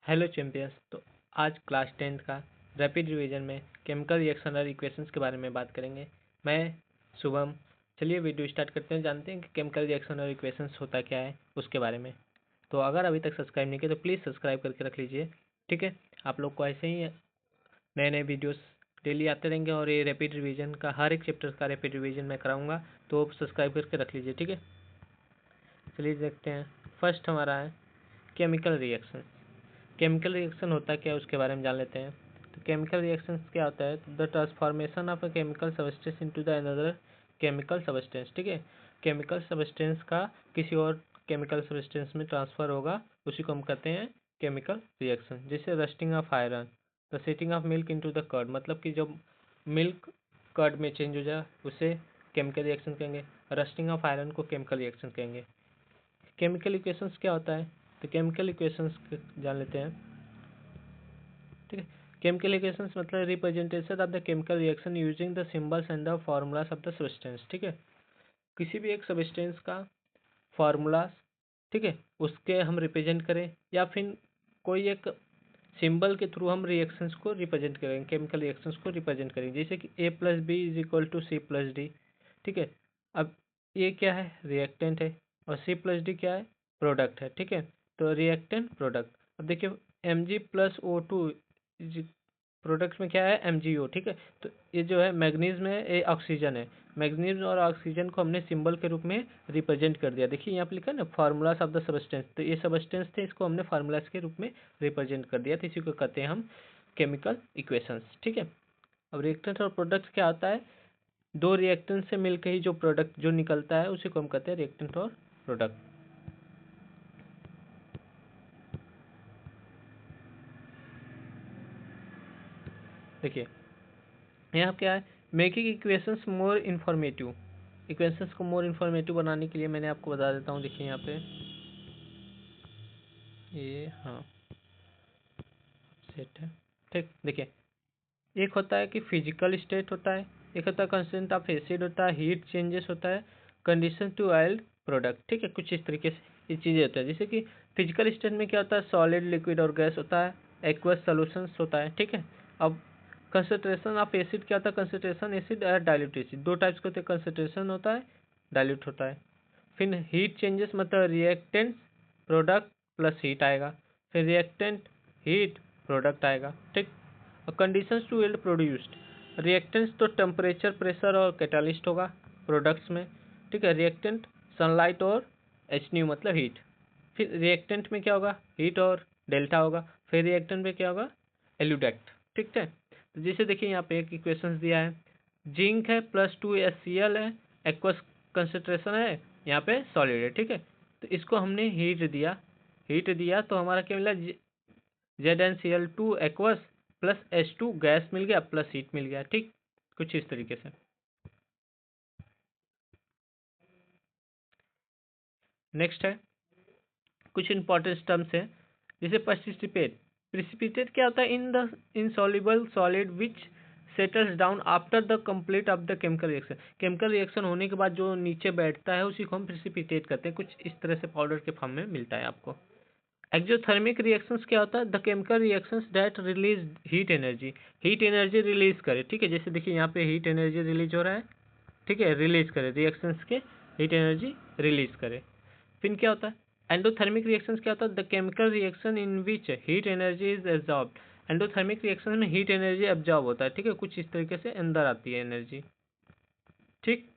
Hello champions. तो आज class 10th का रैपिड रिवीजन में केमिकल रिएक्शन और इक्वेशंस के बारे में बात करेंगे। मैं शुभम। चलिए वीडियो स्टार्ट करते हैं। जानते हैं कि केमिकल रिएक्शन और इक्वेशंस होता क्या है उसके बारे में। तो अगर अभी तक सब्सक्राइब नहीं किया तो प्लीज़ सब्सक्राइब करके रख लीजिए, ठीक है। आप लोग को ऐसे ही नए नए वीडियोस डेली आते रहेंगे और ये रैपिड रिवीजन का हर एक चैप्टर का रैपिड रिवीजन मैं कराऊंगा, तो सब्सक्राइब करके रख लीजिए, ठीक है। चलिए देखते हैं। फर्स्ट हमारा है केमिकल रिएक्शन। केमिकल रिएक्शन होता क्या है उसके बारे में जान लेते हैं। तो केमिकल रिएक्शन क्या होता है? The transformation of a chemical substance into the another chemical substance, ठीक है। केमिकल सबस्टेंस का किसी और केमिकल सबस्टेंस में ट्रांसफर होगा, उसी को हम कहते हैं केमिकल रिएक्शन। जैसे rusting of iron, the setting of milk into the curd, मतलब कि जब मिल्क कर्ड में चेंज हो जाए उसे केमिकल रिएक्शन कहेंगे। रस्टिंग ऑफ आयरन को केमिकल रिएक्शन कहेंगे। केमिकल इक्वेशंस क्या होता है? तो केमिकल इक्वेशंस जान लेते हैं, ठीक है। केमिकल इक्वेशंस मतलब representation of the chemical reaction using the symbols and the formulas of the substance, ठीक है। किसी भी एक सब्सटेंस का फॉर्मूला, ठीक है, उसके हम रिप्रेजेंट करें या फिर कोई एक सिंबल के थ्रू हम रिएक्शंस को रिप्रेजेंट करेंगे, केमिकल रिएक्शंस को रिप्रेजेंट करेंगे। जैसे कि A+B = C+D, ठीक है। अब ए क्या है? रिएक्टेंट है। और C+D क्या है? प्रोडक्ट है, ठीक है। तो रिएक्टेंट प्रोडक्ट। अब देखिए Mg+O2 प्रोडक्ट में क्या है? MgO, ठीक है। तो ये जो है मैग्नीज में ये ऑक्सीजन है। मैग्नीज और ऑक्सीजन को हमने सिंबल के रूप में रिप्रेजेंट कर दिया। देखिए यहाँ पे लिखा है ना फार्मूलास ऑफ द सब्सटेंस, तो ये सब्सटेंस थे, इसको हमने फार्मूलास के रूप में रिप्रेजेंट कर दिया, तो इसी को कहते हैं हम केमिकल इक्वेशंस, ठीक है। अब रिएक्टेंट और प्रोडक्ट क्या होता है? दो रिएक्टेंट से मिलकर ही जो प्रोडक्ट जो निकलता है उसी को हम कहते हैं रिएक्टेंट और प्रोडक्ट। देखिए यहाँ क्या है? Making equations more informative. Equations को मोर इन्फॉर्मेटिव बनाने के लिए मैंने आपको बता देता हूँ। देखिए यहाँ पे ये हाँ सेट है, ठीक। देखिए एक होता है कि फिजिकल स्टेट होता है, एक होता है कंस्टेंट ऑफ एसिड होता है, हीट चेंजेस होता है, कंडीशन टू आइल्ड प्रोडक्ट, ठीक है। कुछ इस तरीके से ये चीज़ें होता है। जैसे कि फिजिकल स्टेट में क्या होता है? सॉलिड, लिक्विड और गैस होता है, एक्वस सॉल्यूशंस होता है, ठीक है। अब कंसंट्रेशन ऑफ एसिड क्या होता है? कंसंट्रेशन एसिड और डाइल्यूट एसिड, दो टाइप्स के होते हैं, कंसंट्रेशन होता है, डाइल्यूट होता है। फिर हीट चेंजेस मतलब रिएक्टेंट प्रोडक्ट प्लस हीट आएगा, फिर रिएक्टेंट हीट प्रोडक्ट आएगा, ठीक। और conditions to yield produced, reactants तो टेम्परेचर, प्रेशर और कैटालिस्ट होगा प्रोडक्ट्स में, ठीक है। रिएक्टेंट सनलाइट और HNU मतलब हीट। फिर रिएक्टेंट में क्या होगा? हीट और डेल्टा होगा। फिर रिएक्टेंट में क्या होगा? एल्यूडेक्ट, ठीक है। तो जैसे देखिए यहाँ पे एक इक्वेशन दिया है, जिंक है +2HCl है, एक्वस कंसेंट्रेशन है, यहाँ पे सॉलिड है, ठीक है। तो इसको हमने हीट दिया तो हमारा क्या मिला? ZnCl2 aqueous plus H2 gas मिल गया प्लस हीट मिल गया, ठीक। कुछ इस तरीके से। नेक्स्ट है कुछ इंपॉर्टेंट टर्म्स है, जैसे प्रेसिपिटेट। प्रेसिपिटेट क्या होता है? In the insoluble solid which settles down after the complete of the chemical reaction. Chemical reaction होने के बाद जो नीचे बैठता है उसी को हम प्रेसिपिटेट करते हैं। कुछ इस तरह से पाउडर के फॉर्म में मिलता है आपको। एक्सोथर्मिक रिएक्शंस क्या होता है? The chemical reactions that release heat energy release करे, ठीक है। जैसे देखिए यहाँ पे हीट एनर्जी रिलीज हो रहा है, ठीक है, रिलीज करे रिएक्शंस के, हीट एनर्जी रिलीज करे। फिर क्या होता है? एंडोथर्मिक रिएक्शंस क्या होता है? The chemical reaction in which heat energy is absorbed. Endothermic reaction में हीट एनर्जी एब्जॉर्ब होता है, ठीक है, कुछ इस तरीके से अंदर आती है एनर्जी, ठीक।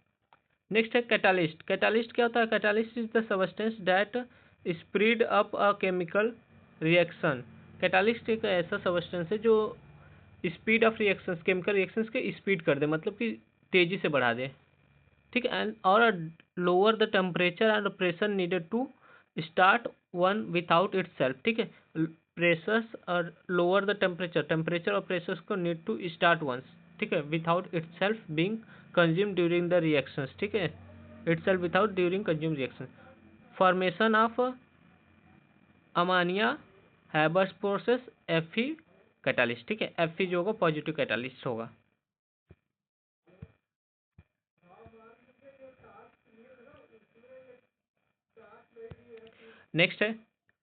नेक्स्ट है कैटालिस्ट। कैटालिस्ट क्या होता है? Catalyst is the substance that speed up a chemical reaction. Catalyst एक ऐसा सबस्टेंस है जो speed of reactions, chemical reactions के स्पीड कर दे, मतलब कि तेजी से बढ़ा दे, ठीक है। एंड और lower the temperature and pressure needed to start one without itself, ठीक है। प्रेशर्स और लोअर द टेम्परेचर और प्रेशर्स को नीड टू स्टार्ट वंस, ठीक है, without itself being consume during the reactions, ठीक है। Itself without during consume reaction. Formation of ammonia Haber's process Fe catalyst, ठीक है। Fe जो होगा पॉजिटिव कैटालिस्ट होगा। नेक्स्ट है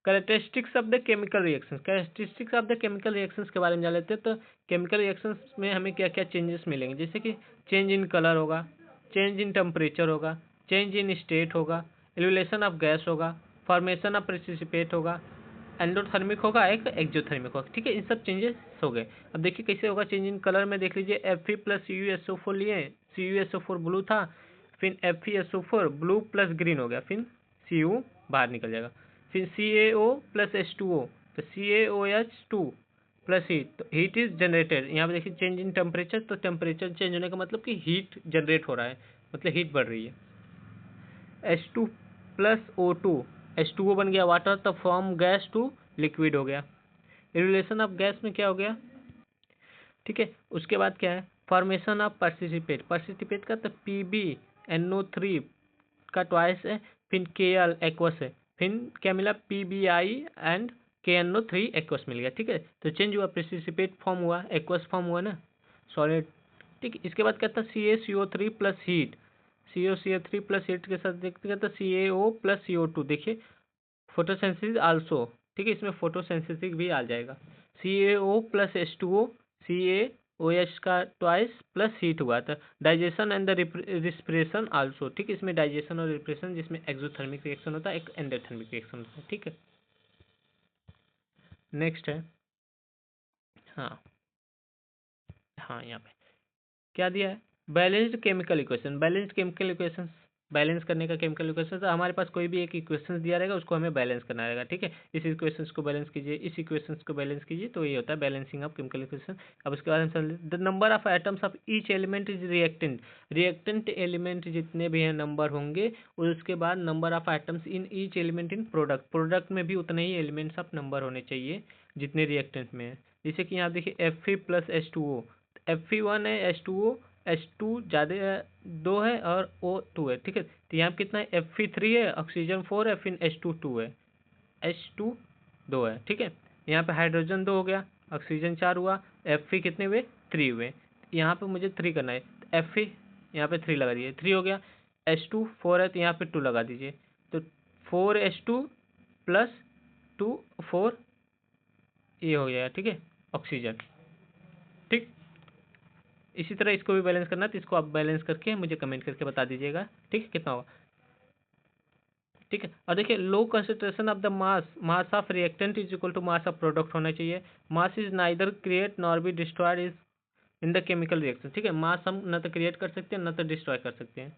characteristics of the chemical reactions, characteristics of the chemical reactions के बारे में जान लेते हैं। तो केमिकल रिएक्शंस में हमें क्या क्या चेंजेस मिलेंगे, जैसे कि चेंज इन कलर होगा, चेंज इन टेम्परेचर होगा, चेंज इन स्टेट होगा, एलिवेशन ऑफ गैस होगा, फॉर्मेशन ऑफ प्रेसिपिटेट होगा, एंडोथर्मिक होगा, एक एक्सोथर्मिक होगा। ठीक है, इन सब चेंजेस हो गए। अब देखिए कैसे होगा चेंज इन कलर में, देख लीजिए Fe प्लस CuSO4 लिए, CuSO4 ब्लू था, फिर FeSO4 ब्लू प्लस ग्रीन हो गया, फिर Cu बाहर निकल जाएगा, फिर CaO प्लस H2O, तो CaOH2 प्लस हीट, तो हीट इज जनरेटेड। यहाँ पे देखिए चेंज इन टेम्परेचर, तो टेम्परेचर चेंज होने का मतलब कि हीट जनरेट हो रहा है, मतलब हीट बढ़ रही है। H2 प्लस O2, H2O बन गया वाटर, तो फ्रॉम गैस टू लिक्विड हो गया। रिलेशन ऑफ गैस में क्या हो गया, ठीक है। उसके बाद क्या है, फॉर्मेशन ऑफ पार्टिसिपेट, पार्टिसिपेट का तो PbNO3 का ट्वाइस है, फिर Kl एक्वस है, फिर क्या मिला PbI एंड KNO3 एक्वस मिल गया। ठीक है, तो चेंज हुआ, प्रेसिपिटेट फॉर्म हुआ, एक्वस फॉर्म हुआ ना, सॉलिड। ठीक, इसके बाद क्या था CaCO3 plus heat, CaCO3 plus heat के साथ देखते क्या था CaO प्लस CO2, देखिए फोटोसिंथेसिस आल्सो। ठीक है, इसमें फोटोसिंथेसिस भी आ जाएगा। CaO प्लस H2O, CaOH का ट्वाइस प्लस हीट हुआ था, digestion and the respiration also. ठीक है, इसमें डाइजेशन और रिस्पिरेशन, जिसमें एक्सोथर्मिक रिएक्शन होता है, एक एंडोथर्मिक रिएक्शन होता है। ठीक है, नेक्स्ट है, हाँ हाँ, यहाँ पे क्या दिया है, balanced chemical equation. Balanced chemical equation, balance करने का केमिकल इक्वेशन, तो हमारे पास कोई भी एक इक्वेशन दिया रहेगा, उसको हमें बैलेंस करना रहेगा। ठीक है, इस इक्वेशंस को बैलेंस कीजिए, इस इक्वेशंस को बैलेंस कीजिए, तो ये होता है बैलेंसिंग ऑफ केमिकल इक्वेशन। अब उसके बाद हम समझ, the number of atoms of each element is reactant, reactant element जितने भी हैं नंबर होंगे, और उसके बाद number of atoms in each element in product, product में भी उतने ही एलिमेंट्स ऑफ नंबर होने चाहिए जितने रिएक्टेंट में है। जैसे कि यहाँ देखिए Fe प्लस H2O, Fe1 है, H2 ज़्यादा दो है और O2 है। ठीक है, तो यहाँ पे कितना है, Fe3 है, ऑक्सीजन 4 है, फिर H2 2 है, H2 2 है। ठीक है, यहाँ पे हाइड्रोजन 2 हो गया, ऑक्सीजन 4 हुआ, Fe कितने हुए, 3 हुए। यहाँ पे मुझे 3 करना है, तो Fe यहाँ पे 3 लगा दीजिए, 3 हो गया। H2 4 है, तो यहाँ पे 2 लगा दीजिए, तो 4H2 प्लस 2 4 ये हो गया। ठीक है, ऑक्सीजन। ठीक, इसी तरह इसको भी बैलेंस करना है, तो इसको आप बैलेंस करके मुझे कमेंट करके बता दीजिएगा। ठीक है, कितना होगा। ठीक है, और देखिए low concentration of the mass, mass of reactant is equal to mass of product होना चाहिए। Mass is neither create nor be destroyed is in the chemical reaction. ठीक है, मास हम न तो क्रिएट कर सकते हैं न तो डिस्ट्रॉय कर सकते हैं।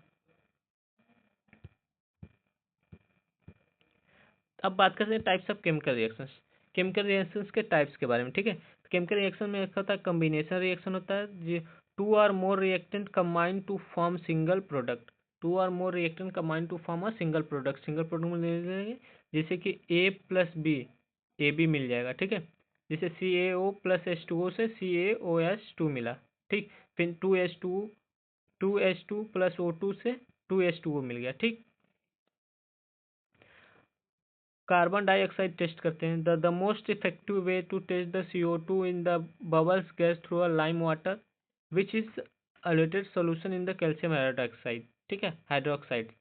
अब बात करते हैं types of chemical reactions, chemical reactions के टाइप्स के बारे में। ठीक है, तो केमिकल रिएक्शन में एक होता है कम्बिनेशन रिएक्शन होता है, जो टू और more reactant combine to form single product, two और more reactant combine to form a single product, single product में ले लेंगे, जैसे कि A plus B, A B मिल जाएगा। ठीक है, जैसे CaO प्लस H2O से CaOH2 मिला। ठीक, फिर 2H2 प्लस O2 से 2H2O मिल गया। ठीक, कार्बन डाइऑक्साइड टेस्ट करते हैं, the most effective way to test the CO2 in the bubbles gas through a lime water which is elated solution in the calcium hydroxide. ठीक है, hydroxide,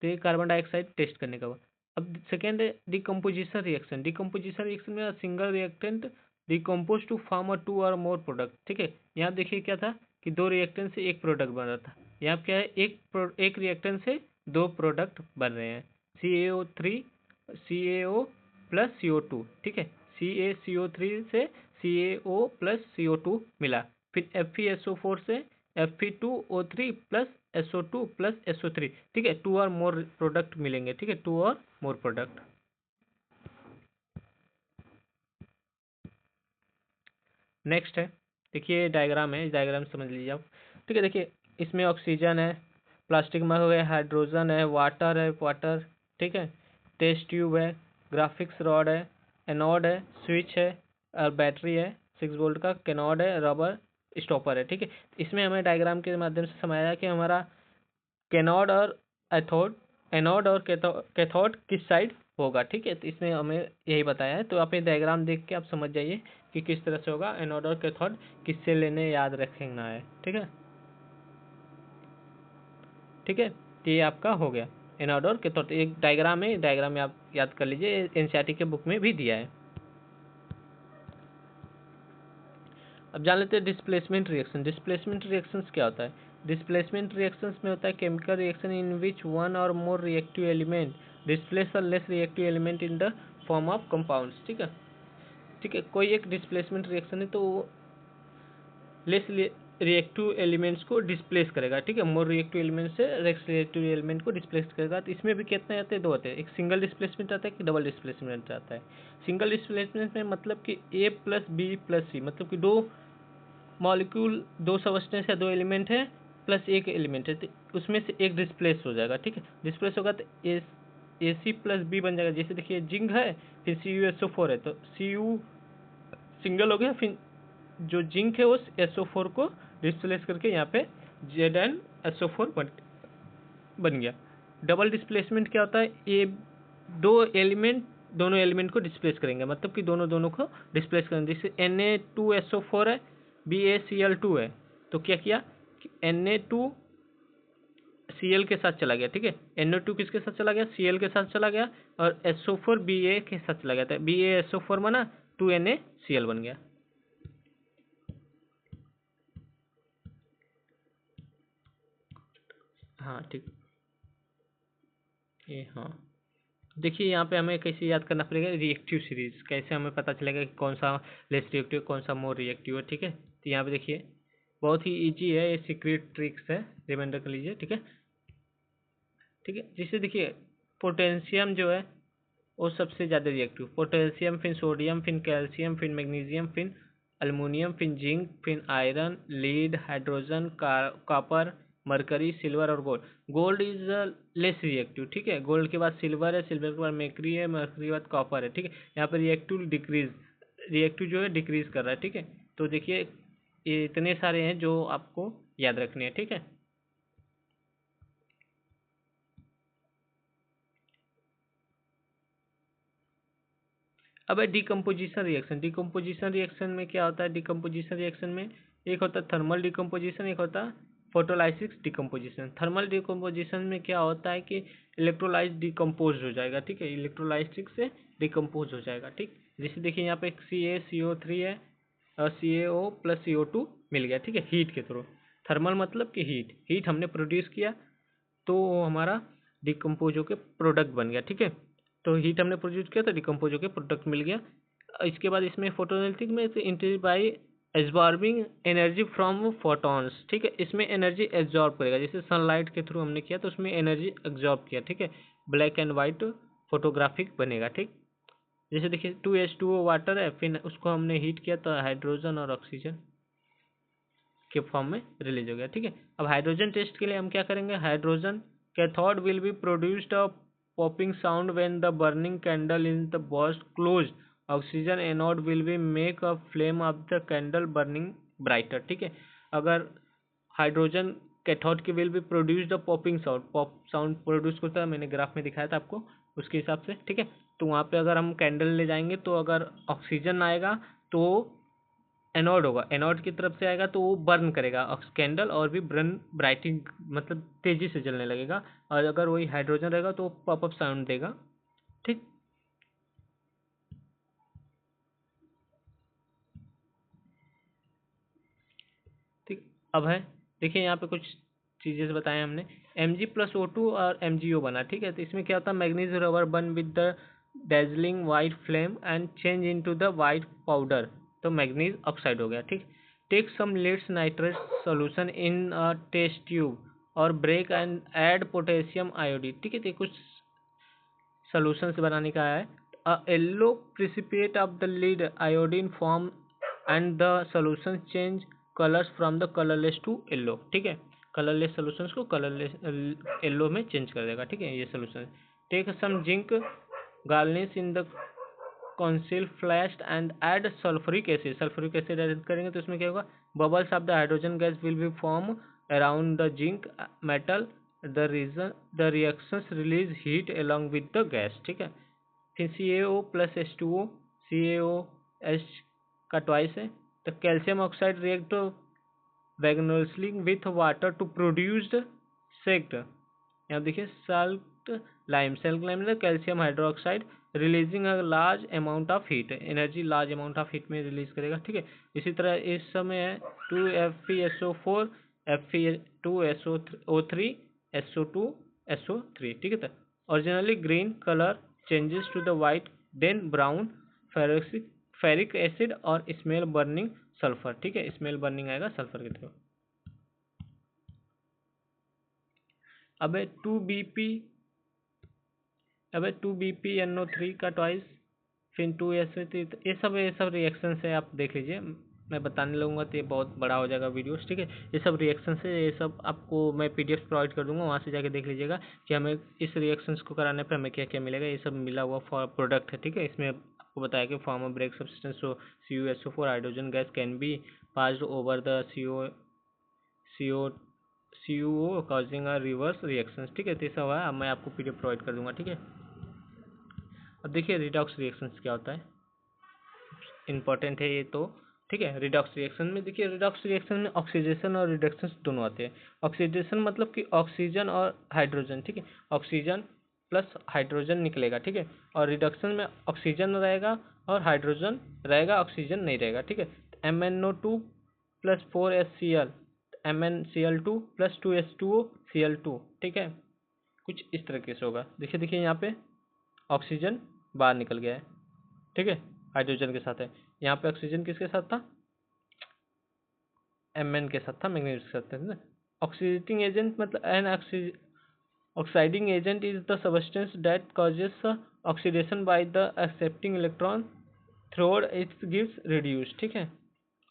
तो ये carbon dioxide test करने का हुआ। अब सेकेंड है डिकम्पोजिशन रिएक्शन, डिकम्पोजिशन रिएक्शन में single reactant decompose to form a two और मोर प्रोडक्ट। ठीक है, यहाँ देखिए क्या था कि दो रिएक्टेंट से एक प्रोडक्ट बन रहा था, यहाँ क्या है एक रिएक्टेंट से दो प्रोडक्ट बन रहे हैं, CaO3 CaO प्लस CO2। ठीक है, CaCO3 से CaO प्लस CO2 मिला, फिर FeSO4 से Fe2O3 plus SO2 plus SO3। ठीक है, टू और मोर प्रोडक्ट मिलेंगे। ठीक है, टू और मोर प्रोडक्ट। नेक्स्ट है, देखिए डायग्राम है, डायग्राम समझ लीजिए आप। ठीक है, देखिए इसमें ऑक्सीजन है, प्लास्टिक मग है, हाइड्रोजन है, वाटर है, वाटर। ठीक है, टेस्ट ट्यूब है, ग्राफिक्स रॉड है, एनोड है, स्विच है, और बैटरी है 6 वोल्ट का, कैनोड है, रबर स्टॉपर है। ठीक है, इसमें हमें डायग्राम के माध्यम से समझाया कि हमारा कैनोड और एथोड, एनोड और कैथोड किस साइड होगा। ठीक है, तो इसमें हमें यही बताया है, तो आप ये डायग्राम देख के आप समझ जाइए कि किस तरह से होगा, एनोड और कैथोड किससे लेने याद रखना है। ठीक है, ठीक है, तो ये आपका हो गया एनोड और कैथोड, एक डायग्राम है, डायग्राम में आप याद कर लीजिए, एनसीईआरटी के बुक में भी दिया है। अब जान लेते हैं डिस्प्लेसमेंट रिएक्शन। डिस्प्लेसमेंट रिएक्शंस क्या होता है? डिस्प्लेसमेंट रिएक्शंस में होता है chemical reaction in which one और more reactive element displace a less reactive element in the form of compounds. ठीक है, ठीक है, कोई एक डिस्प्लेसमेंट रिएक्शन है तो वो लेस रिएक्टिव एलिमेंट्स को डिस्प्लेस करेगा। ठीक है, मोर रिएक्टिव एलिमेंट से लेस रिएक्टिव एलिमेंट को डिस्प्लेस करेगा। तो इसमें भी कितने आते हैं? दो आते हैं, एक सिंगल डिस्प्लेसमेंट आता है कि डबल डिस्प्लेसमेंट आता है। सिंगल डिस्प्लेसमेंट में मतलब कि ए प्लस बी प्लस सी, मतलब कि दो मॉलिक्यूल, दो सबस्टेंस या दो एलिमेंट है प्लस एक एलिमेंट है, तो उसमें से एक डिस्प्लेस हो जाएगा। ठीक है, डिस्प्लेस होगा तो ए सी प्लस बी बन जाएगा। जैसे देखिए जिंक है, फिर CuSO4 है, तो Cu सिंगल हो गया, फिर जो जिंक है वो SO4 को डिस्प्लेस करके यहाँ पे ZnSO4 बन गया। डबल डिस्प्लेसमेंट क्या होता है? ये दो एलिमेंट दोनों एलिमेंट को डिस्प्लेस करेंगे, मतलब कि दोनों दोनों को डिस्प्लेस करेंगे। जैसे Na2SO4 है, BaCl2 है, तो क्या किया कि Na2Cl के साथ चला गया। ठीक है, NO2 किसके साथ चला गया? Cl के साथ चला गया, और SO4 Ba के साथ चला गया था। BaSO4 बना, 2NaCl बन गया। हाँ ठीक, ये हाँ, देखिए यहाँ पे हमें कैसे याद करना पड़ेगा रिएक्टिव सीरीज, कैसे हमें पता चलेगा कि कौन सा लेस रिएक्टिव कौन सा मोर रिएक्टिव है। ठीक है, तो यहाँ पे देखिए बहुत ही इजी है, ये सीक्रेट ट्रिक्स है, रिमाइंडर कर लीजिए। ठीक है, ठीक है, जैसे देखिए पोटेशियम जो है वो सबसे ज़्यादा रिएक्टिव, पोटेशियम, फिर सोडियम, फिर कैल्शियम, फिर मैग्नीशियम, फिर अल्युमिनियम, फिर जिंक, फिर iron, lead, hydrogen, copper, mercury, silver और gold. Gold is less reactive. ठीक है, गोल्ड के बाद सिल्वर है, सिल्वर के बाद मरकरी है, मरकरी के बाद कॉपर है। ठीक है, यहाँ पर रिएक्टिव डिक्रीज, रिएक्टिव जो है डिक्रीज कर रहा है। ठीक है, तो देखिए ये इतने सारे हैं जो आपको याद रखने हैं। ठीक है, अब है डिकम्पोजिशन रिएक्शन। डिकम्पोजिशन रिएक्शन में क्या होता है? डिकम्पोजिशन रिएक्शन में एक होता है थर्मल डिकम्पोजिशन, एक होता है फोटोलाइसिस डिकम्पोजिशन। थर्मल डिकम्पोजिशन में क्या होता है कि इलेक्ट्रोलाइट डिकम्पोज हो जाएगा। ठीक है, इलेक्ट्रोलाइटिक से डिकम्पोज हो जाएगा। ठीक, जैसे देखिए यहाँ पे CaCO3 है और CaO प्लस CO2 मिल गया। ठीक है, हीट के थ्रू। थर्मल मतलब कि हीट, हीट हमने प्रोड्यूस किया तो वो हमारा डिकम्पोज होकर प्रोडक्ट बन गया। ठीक है, तो हीट हमने प्रोड्यूस किया तो डिकम्पोज होकर प्रोडक्ट मिल गया। इसके बाद इसमें फोटोलिथिक में introduce by absorbing energy from photons. ठीक है, इसमें एनर्जी एब्जॉर्ब करेगा, जैसे सनलाइट के थ्रू हमने किया तो उसमें एनर्जी एब्जॉर्ब किया। ठीक है, ब्लैक एंड वाइट फोटोग्राफिक बनेगा। ठीक, जैसे देखिए 2H2O वाटर है, फिर उसको हमने हीट किया तो हाइड्रोजन और ऑक्सीजन के फॉर्म में रिलीज हो गया। ठीक है, अब हाइड्रोजन टेस्ट के लिए हम क्या करेंगे? Hydrogen cathode will be produced a popping sound when the burning candle in the burst close. Oxygen anode will be make a flame of the candle burning brighter. ठीक है, अगर हाइड्रोजन कैथोड की will be produced a popping sound, pop sound produce करता है, मैंने graph में दिखाया था आपको उसके हिसाब से। ठीक है, तो वहाँ पे अगर हम कैंडल ले जाएंगे तो अगर ऑक्सीजन आएगा तो एनोड होगा, एनोड की तरफ से आएगा तो वो बर्न करेगा कैंडल, और भी बर्न ब्राइटिंग मतलब तेजी से जलने लगेगा। और अगर वही हाइड्रोजन रहेगा तो पॉपअप साउंड देगा। ठीक, ठीक, अब है देखिए यहाँ पे कुछ चीज़ें बताएं हमने। Mg+O2 और MgO बना। ठीक है, तो इसमें क्या होता है? Magnesium ribbon burn with the dazzling white flame and change into the white powder, तो मैग्नीज ऑक्साइड हो गया। ठीक, take some lead nitrate solution in a test tube और break and add potassium iodine. ठीक है, तो कुछ सोल्यूशन से बनाने का है। A yellow precipitate of the lead iodine form and the solution change colours from the colourless to yellow. ठीक है, कलरलेस सोल्यूशंस को कलरलेस येलो में चेंज कर देगा। ठीक है, ये solution. Take some zinc garnish in the conical flask and add sulphuric acid. Sulphuric acid add करेंगे तो इसमें क्या होगा? Bubbles of the hydrogen gas will be form around the zinc metal, the reactions release heat along with the gas। ठीक है, फिर CaO+H2O, CaOH का twice है, तो calcium oxide react vigorously with water to produce slaked. यहाँ देखिए lime, slaked lime मतलब calcium hydroxide releasing a large amount of heat, energy large amount of heat में रिलीज करेगा, ठीक है। इसी तरह इस समय है 2FeSO4 Fe2SO3 SO2 SO3, ठीक है। Originally green colour changes to the white then brown ferric acid और स्मेल बर्निंग सल्फर, ठीक है, स्मेल बर्निंग आएगा सल्फर की तरफ। अब 2BP, अब 2BpNO3 का ट्वाइस, फिर 2SO3, ये सब रिएक्शन है, आप देख लीजिए। मैं बताने लगूंगा तो ये बहुत बड़ा हो जाएगा वीडियोस, ठीक है। ये सब रिएक्शन है, ये सब आपको मैं PDF प्रोवाइड कर दूंगा, वहाँ से जाके देख लीजिएगा कि हमें इस रिएक्शंस को कराने पर हमें क्या क्या मिलेगा। ये सब मिला हुआ फॉर प्रोडक्ट है, ठीक है। इसमें आपको बताया कि form of break substance CuSO4 hydrogen gas can be passed over the CO CuO causing a reverse reactions, ठीक है। तो ऐसा हुआ है, अब मैं आपको PDF प्रोवाइड कर दूंगा, ठीक है। अब देखिए रिडॉक्स रिएक्शंस क्या होता है, इंपॉर्टेंट है ये तो, ठीक है। रिडॉक्स रिएक्शन में देखिए, रिडॉक्स रिएक्शन में ऑक्सीडेशन और रिडक्शन दोनों आते हैं। ऑक्सीडेशन मतलब कि ऑक्सीजन और हाइड्रोजन, ठीक है, ऑक्सीजन प्लस हाइड्रोजन निकलेगा, ठीक है। और रिडक्शन में ऑक्सीजन रहेगा और हाइड्रोजन रहेगा, ऑक्सीजन नहीं रहेगा, ठीक है। MnO2 plus 4HCl, MnCl2 plus 2H2OCl2, ठीक है। कुछ इस तरीके से होगा। देखिए देखिए यहाँ पे ऑक्सीजन बाहर निकल गया है, ठीक है, हाइड्रोजन के साथ है। यहाँ पे ऑक्सीजन किसके साथ था, Mn के साथ था, मैग्नीशियम के साथ था ना। ऑक्सीडेटिंग एजेंट मतलब an oxidising agent is the substance that causes oxidation by the accepting electron through it gives reduce, ठीक है।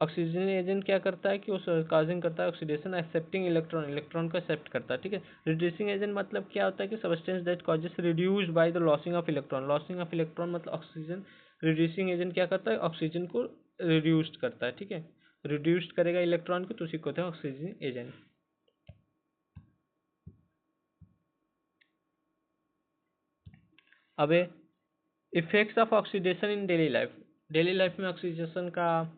ऑक्सीजन एजेंट क्या करता है कि वो कॉजिंग करता है ऑक्सीडेशन, एक्सेप्टिंग इलेक्ट्रॉन, इलेक्ट्रॉन को एक्सेप्ट करता है, ठीक है। रिड्यूसिंग एजेंट मतलब क्या होता है कि substance that causes reduce by the losing of electron, losing of electron मतलब ऑक्सीजन। रिड्यूसिंग एजेंट क्या करता है, ऑक्सीजन को रिड्यूस्ड करता है, ठीक है, रिड्यूस्ड करेगा इलेक्ट्रॉन को, तो उसी को होता है ऑक्सीजन एजेंट। अब effects of oxidation in daily life, daily life में ऑक्सीडेशन का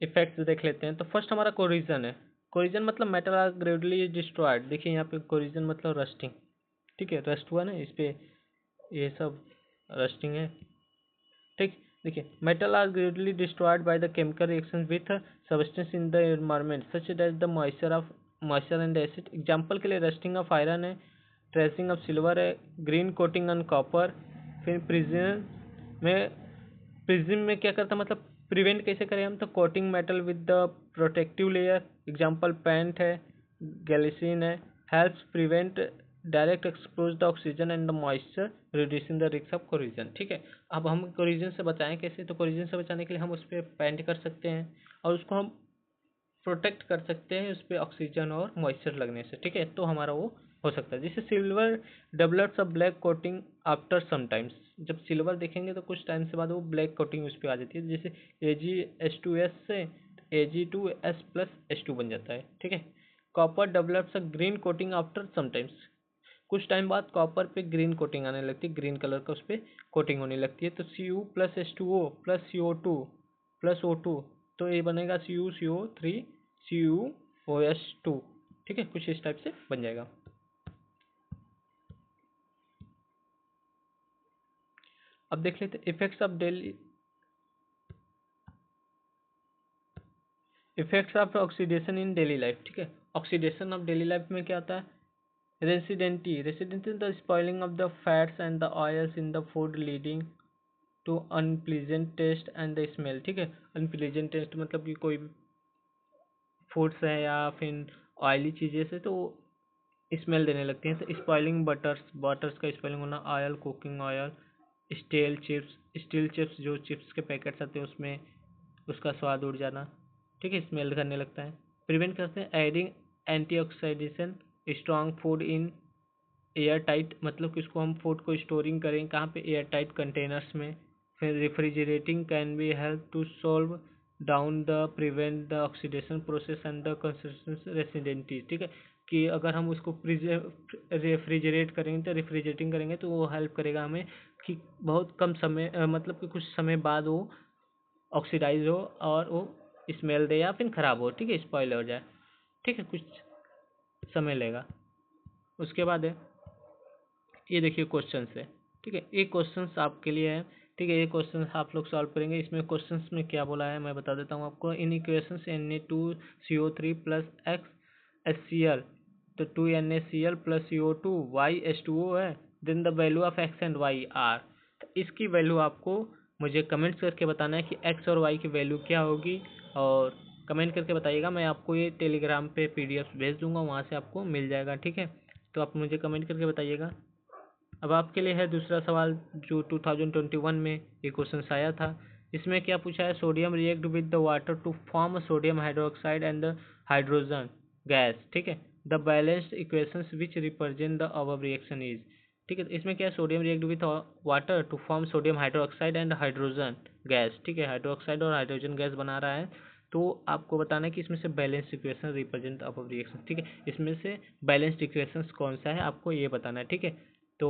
इफेक्ट्स देख लेते हैं। तो फर्स्ट हमारा कोरिजन है। कोरिजन मतलब मेटल आर ग्रेजुअली डिस्ट्रॉयड, देखिए यहाँ पे कोरिजन मतलब रस्टिंग, ठीक है, रस्ट हुआ ना इस पे, ये सब रस्टिंग है, ठीक। देखिए metal are gradually destroyed by the chemical reaction with substance in the environment such that the moisture and acid. Example के लिए रस्टिंग ऑफ आयरन है, ट्रेसिंग ऑफ सिल्वर है, ग्रीन कोटिंग ऑन कॉपर। फिर prism में क्या करता है, मतलब प्रिवेंट कैसे करें हम, तो coating metal with the protective layer, example paint है, गैलिसिन है, helps prevent direct expose the oxygen and the moisture reducing the risk of corrosion, ठीक है। अब हम कोरिजन से बचाएं कैसे, तो कोरिजन से बचाने के लिए हम उस पर पेंट कर सकते हैं और उसको हम प्रोटेक्ट कर सकते हैं उस पर ऑक्सीजन और मॉइस्चर लगने से, ठीक है, तो हमारा वो हो सकता है। जैसे silver develops a black coating after some times, जब सिल्वर देखेंगे तो कुछ टाइम से बाद वो ब्लैक कोटिंग उस पर आ जाती है, जैसे AgH2S से Ag2S+H2 बन जाता है, ठीक है। Copper develops a green coating after some times, कुछ टाइम बाद कॉपर पे ग्रीन कोटिंग आने लगती है, ग्रीन कलर का उस पर कोटिंग होने लगती है, तो Cu+H2O+CO2+O2, तो ये बनेगा CuCO3CuOS2, ठीक है, कुछ इस टाइप से बन जाएगा। अब देख लेते effects of oxidation in daily life, ठीक है। ऑक्सीडेशन ऑफ डेली लाइफ में क्या होता है, रेसिडेंटी the spoiling of the fats and the oils in the food leading to unpleasant taste and the smell, ठीक है। अनप्लीजेंट टेस्ट मतलब कि कोई फूड्स है या फिर ऑयली चीज़ें से तो स्मेल देने लगती हैं, तो स्पॉइलिंग बटर्स का स्पॉइलिंग होना, oil, cooking oil, steel chips जो चिप्स के पैकेट्स आते हैं उसमें उसका स्वाद उड़ जाना, ठीक है, स्मेल करने लगता है। प्रिवेंट करते हैं adding antioxidation strong food in air tight, मतलब कि उसको हम फूड को स्टोरिंग करें कहाँ पे, एयर टाइट कंटेनर्स में। फिर refrigerating can be help to solve down the prevent the oxidation process and the consistence रेसिडेंटी, ठीक है, कि अगर हम उसको रेफ्रिजरेट करेंगे तो रेफ्रिजरेटिंग करेंगे तो वो हेल्प करेगा हमें कि बहुत कम समय मतलब कि कुछ समय बाद वो ऑक्सीडाइज हो और वो स्मेल दे या फिर ख़राब हो, ठीक है, स्पॉइल हो जाए, ठीक है, कुछ समय लेगा। उसके बाद है ये देखिए क्वेश्चन है, ठीक है। ये क्वेश्चन आपके लिए है, ठीक है। ये क्वेश्चन आप लोग सॉल्व करेंगे। इसमें क्वेश्चन में क्या बोला है मैं बता देता हूँ आपको। इन इक्वेशंस Na2CO3 प्लस XHCl, तो 2NaCl प्लस CO2 YH2O है। Then the value of x and y are. तो इसकी वैल्यू आपको मुझे कमेंट्स करके बताना है कि x और y की वैल्यू क्या होगी, और कमेंट करके बताइएगा। मैं आपको ये टेलीग्राम पे PDF भेज दूंगा, वहाँ से आपको मिल जाएगा, ठीक है। तो आप मुझे कमेंट करके बताइएगा। अब आपके लिए है दूसरा सवाल, जो 2021 में ये क्वेश्चन आया था। इसमें क्या पूछा है, sodium react with the water to form sodium hydroxide and the hydrogen gas, ठीक है। The balanced equations which represent the above reaction is, ठीक है। इसमें क्या है, sodium react with water to form sodium hydroxide and hydrogen gas, ठीक है। Hydroxide और हाइड्रोजन गैस बना रहा है। तो आपको बताना है कि इसमें से balanced equation represent above reaction, ठीक है। इसमें से बैलेंस्ड इक्वेशंस कौन सा है आपको ये बताना है, ठीक है। तो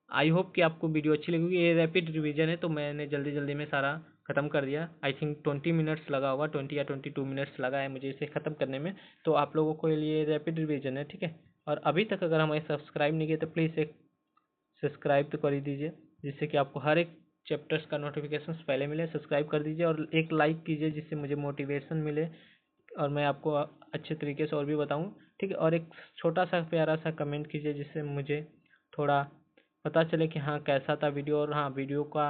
आई होप कि आपको वीडियो अच्छी लगेगी। ये रैपिड रिवीजन है, तो मैंने जल्दी जल्दी में सारा ख़त्म कर दिया। आई थिंक 20 मिनट्स लगा होगा, 20 या 22 मिनट्स लगा है मुझे इसे ख़त्म करने में। तो आप लोगों को लिए रैपिड रिवीजन है, ठीक है। और अभी तक अगर हमें सब्सक्राइब नहीं किया तो प्लीज़ एक सब्सक्राइब तो कर ही दीजिए, जिससे कि आपको हर एक चैप्टर्स का नोटिफिकेशन पहले मिले। सब्सक्राइब कर दीजिए और एक लाइक कीजिए, जिससे मुझे मोटिवेशन मिले और मैं आपको अच्छे तरीके से और भी बताऊं, ठीक है। और एक छोटा सा प्यारा सा कमेंट कीजिए, जिससे मुझे थोड़ा पता चले कि हाँ कैसा था वीडियो। और हाँ, वीडियो का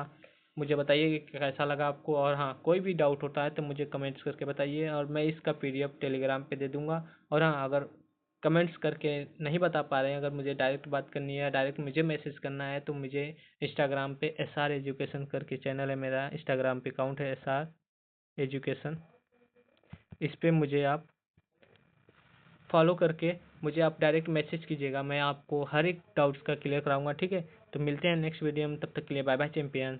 मुझे बताइए कि कैसा लगा आपको। और हाँ, कोई भी डाउट होता है तो मुझे कमेंट्स करके बताइए, और मैं इसका PDF टेलीग्राम पे दे दूँगा। और हाँ, अगर कमेंट्स करके नहीं बता पा रहे हैं, अगर मुझे डायरेक्ट बात करनी है या डायरेक्ट मुझे मैसेज करना है, तो मुझे इंस्टाग्राम पे SR एजुकेशन करके चैनल है मेरा, इंस्टाग्राम पे अकाउंट है SR एजुकेशन। इस पे मुझे आप फॉलो करके मुझे आप डायरेक्ट मैसेज कीजिएगा, मैं आपको हर एक डाउट्स का क्लियर कराऊंगा, ठीक है। तो मिलते हैं नेक्स्ट वीडियो में, तब तक के लिए बाय बाय चैंपियंस।